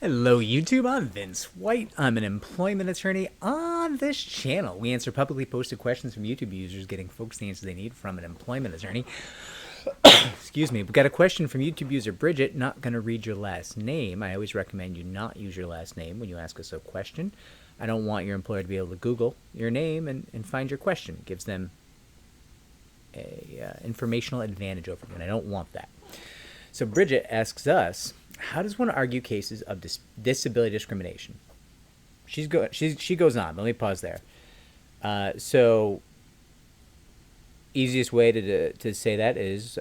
Hello YouTube, I'm Vince White. I'm an employment attorney. On this channel, we answer publicly posted questions from YouTube users, getting folks the answers they need from an employment attorney. Excuse me, we've got a question from YouTube user Bridget. Not going to read your last name. I always recommend you not use your last name when you ask us a question. I don't want your employer to be able to Google your name and find your question. It gives them a informational advantage over you, and I don't want that. So Bridget asks us, how does one argue cases of disability discrimination? She goes on. Let me pause there. So easiest way to say that is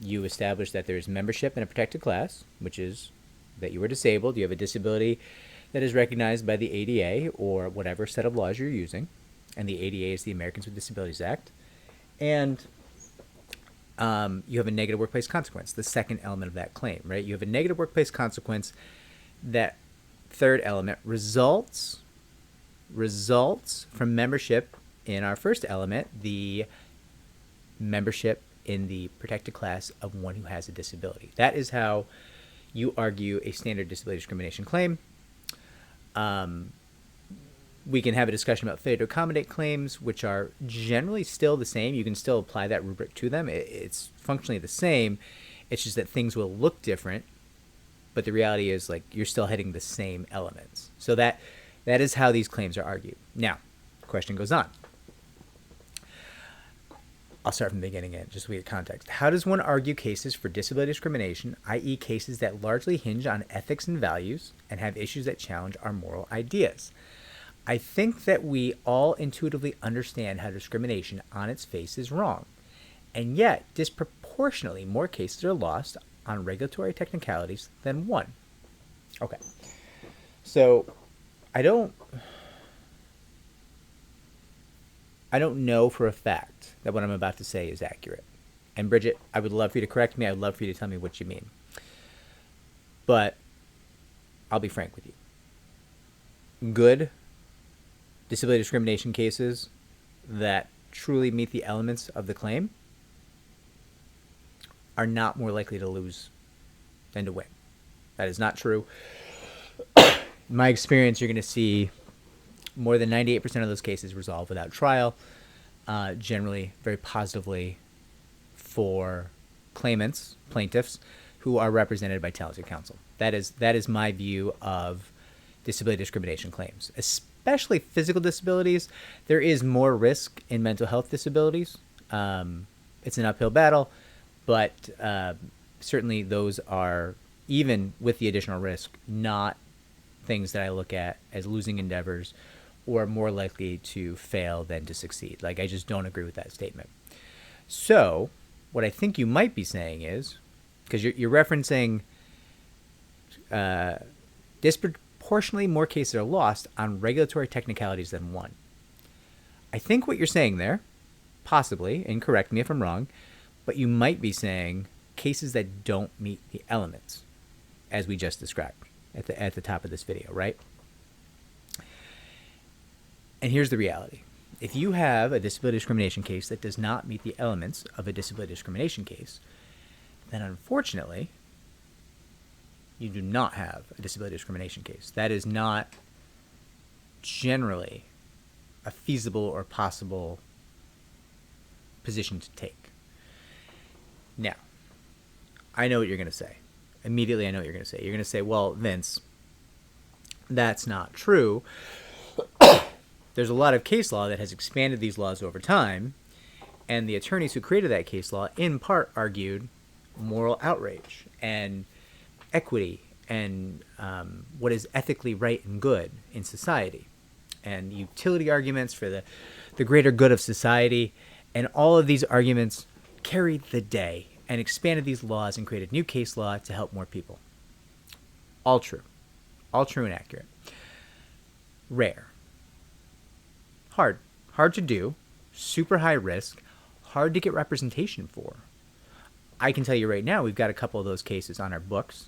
you establish that there is membership in a protected class, which is that you are disabled, you have a disability that is recognized by the ADA or whatever set of laws you're using, and the ADA is the Americans with Disabilities Act, and you have a negative workplace consequence, the second element of that claim, right? You have a negative workplace consequence. That third element results from membership in our first element, the membership in the protected class of one who has a disability. That is how you argue a standard disability discrimination claim. We can have a discussion about failure to accommodate claims, which are generally still the same. You can still apply that rubric to them. It's functionally the same. It's just that things will look different, but the reality is, like, you're still hitting the same elements. So that is how these claims are argued. Now, the question goes on. I'll start from the beginning again, just so we get context. How does one argue cases for disability discrimination, i.e. cases that largely hinge on ethics and values and have issues that challenge our moral ideas? I think that we all intuitively understand how discrimination on its face is wrong, and yet disproportionately more cases are lost on regulatory technicalities than one. Okay, so I don't know for a fact that what I'm about to say is accurate. And Bridget, I would love for you to correct me. I would love for you to tell me what you mean. But I'll be frank with you. Good disability discrimination cases that truly meet the elements of the claim are not more likely to lose than to win. That is not true. In my experience, you're going to see more than 98% of those cases resolve without trial, generally very positively for claimants, plaintiffs, who are represented by talented counsel. That is my view of disability discrimination claims, especially physical disabilities. There is more risk in mental health disabilities. It's an uphill battle, but certainly those are, even with the additional risk, not things that I look at as losing endeavors or more likely to fail than to succeed. Like, I just don't agree with that statement. So what I think you might be saying is, because you're referencing disproportionately more cases are lost on regulatory technicalities than one. I think what you're saying there, possibly, and correct me if I'm wrong, but you might be saying cases that don't meet the elements, as we just described at the top of this video, right? And here's the reality. If you have a disability discrimination case that does not meet the elements of a disability discrimination case, then unfortunately, you do not have a disability discrimination case. That is not generally a feasible or possible position to take. Now, I know what you're going to say. Immediately, I know what you're going to say. You're going to say, well, Vince, that's not true. There's a lot of case law that has expanded these laws over time, and the attorneys who created that case law in part argued moral outrage and equity and what is ethically right and good in society, and utility arguments for the greater good of society. And all of these arguments carried the day and expanded these laws and created new case law to help more people. All true and accurate. Rare. Hard to do, super high risk, hard to get representation for. I can tell you right now, we've got a couple of those cases on our books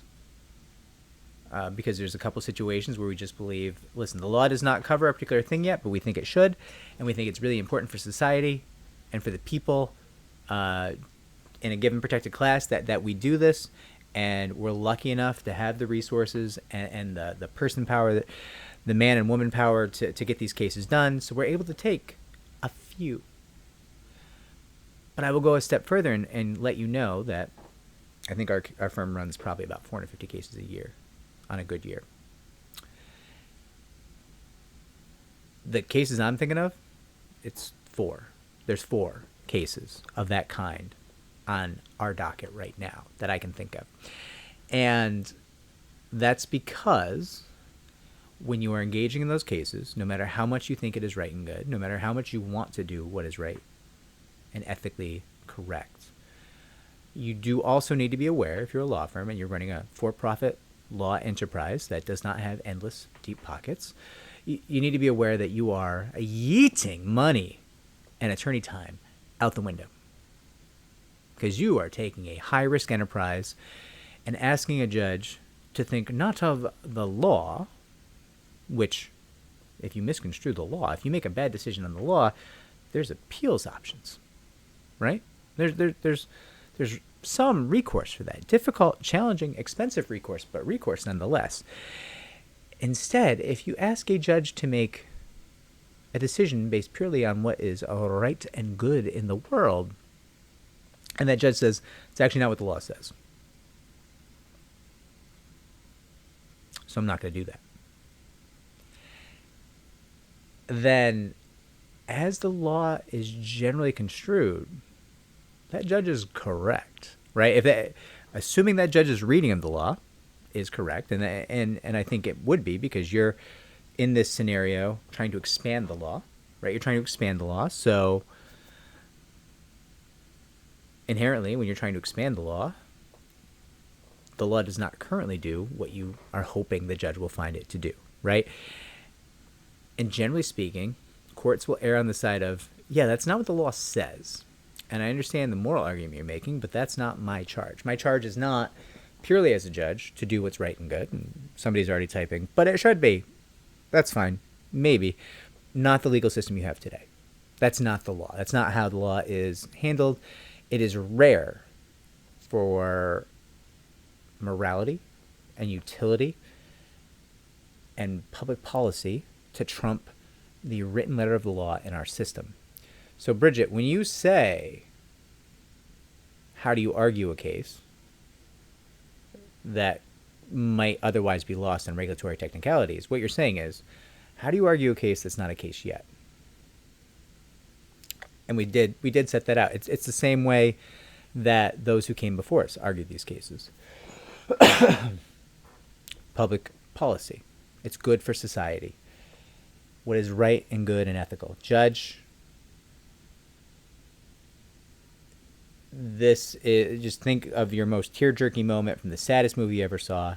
because there's a couple situations where we just believe, listen, the law does not cover a particular thing yet, but we think it should, and we think it's really important for society and for the people in a given protected class that we do this, and we're lucky enough to have the resources and the person power, the man and woman power to get these cases done. So we're able to take a few. But I will go a step further and let you know that I think our firm runs probably about 450 cases a year on a good year. The cases I'm thinking of, it's 4. There's 4 cases of that kind on our docket right now that I can think of. And that's because when you are engaging in those cases, no matter how much you think it is right and good, no matter how much you want to do what is right and ethically correct, you do also need to be aware, if you're a law firm and you're running a for-profit law enterprise that does not have endless deep pockets, you need to be aware that you are yeeting money and attorney time out the window, because you are taking a high-risk enterprise and asking a judge to think not of the law, which, if you misconstrue the law, if you make a bad decision on the law, there's appeals options, right? There's some recourse for that. Difficult, challenging, expensive recourse, but recourse nonetheless. Instead, if you ask a judge to make a decision based purely on what is right and good in the world, and that judge says, it's actually not what the law says, so I'm not going to do that, then as the law is generally construed, that judge is correct, right? Assuming that judge's reading of the law is correct, and I think it would be, because you're in this scenario trying to expand the law, right? You're trying to expand the law, so inherently, when you're trying to expand the law does not currently do what you are hoping the judge will find it to do, right? And generally speaking, courts will err on the side of, yeah, that's not what the law says. And I understand the moral argument you're making, but that's not my charge. My charge is not purely as a judge to do what's right and good. And somebody's already typing, but it should be. That's fine. Maybe. Not the legal system you have today. That's not the law. That's not how the law is handled. It is rare for morality and utility and public policy to trump the written letter of the law in our system. So, Bridget, when you say, how do you argue a case that might otherwise be lost in regulatory technicalities, what you're saying is, how do you argue a case that's not a case yet? And we did set that out. It's the same way that those who came before us argued these cases. Public policy. It's good for society. What is right and good and ethical. Judge, this is, just think of your most tear-jerking moment from the saddest movie you ever saw,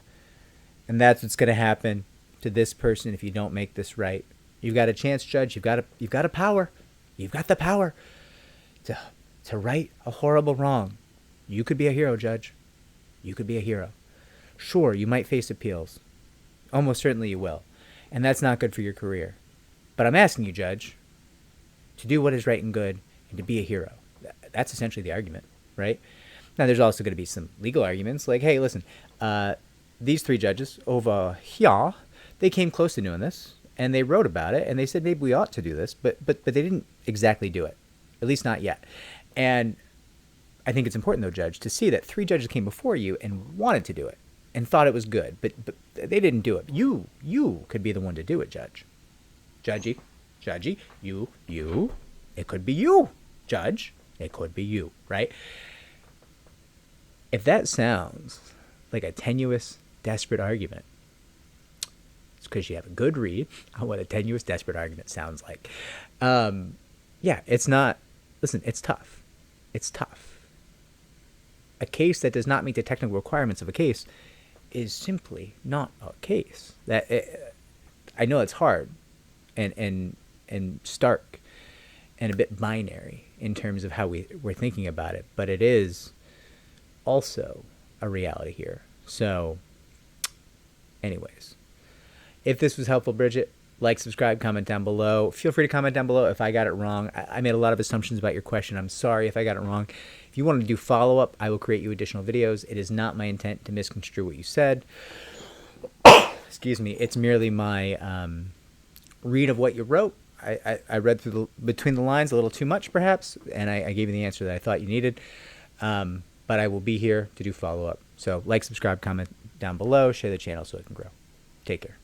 and that's what's going to happen to this person if you don't make this right. You've got a chance, Judge. You've got a power. You've got the power to right a horrible wrong. You could be a hero, Judge. You could be a hero. Sure, you might face appeals. Almost certainly you will. And that's not good for your career. But I'm asking you, Judge, to do what is right and good and to be a hero. That's essentially the argument, right? Now, there's also going to be some legal arguments like, hey, listen, these 3 judges over here, they came close to doing this, and they wrote about it, and they said maybe we ought to do this, but they didn't exactly do it, at least not yet. And I think it's important, though, Judge, to see that 3 judges came before you and wanted to do it and thought it was good, but they didn't do it. You could be the one to do it, Judge. Judgy, you, it could be you, Judge. It could be you, right? If that sounds like a tenuous, desperate argument, it's because you have a good read on what a tenuous, desperate argument sounds like. Yeah, it's not, listen, it's tough. It's tough. A case that does not meet the technical requirements of a case is simply not a case. I know it's hard and stark and a bit binary in terms of how we're thinking about it, but it is also a reality here. So anyways, if this was helpful, Bridget, Like, subscribe, comment down below. Feel free to comment down below if I got it wrong. I made a lot of assumptions about your question. I'm sorry if I got it wrong. If you want to do follow-up, I will create you additional videos. It is not my intent to misconstrue what you said. Excuse me. It's merely my read of what you wrote. I read through between the lines a little too much, perhaps, and I gave you the answer that I thought you needed. But I will be here to do follow-up. So like, subscribe, comment down below, share the channel so it can grow. Take care.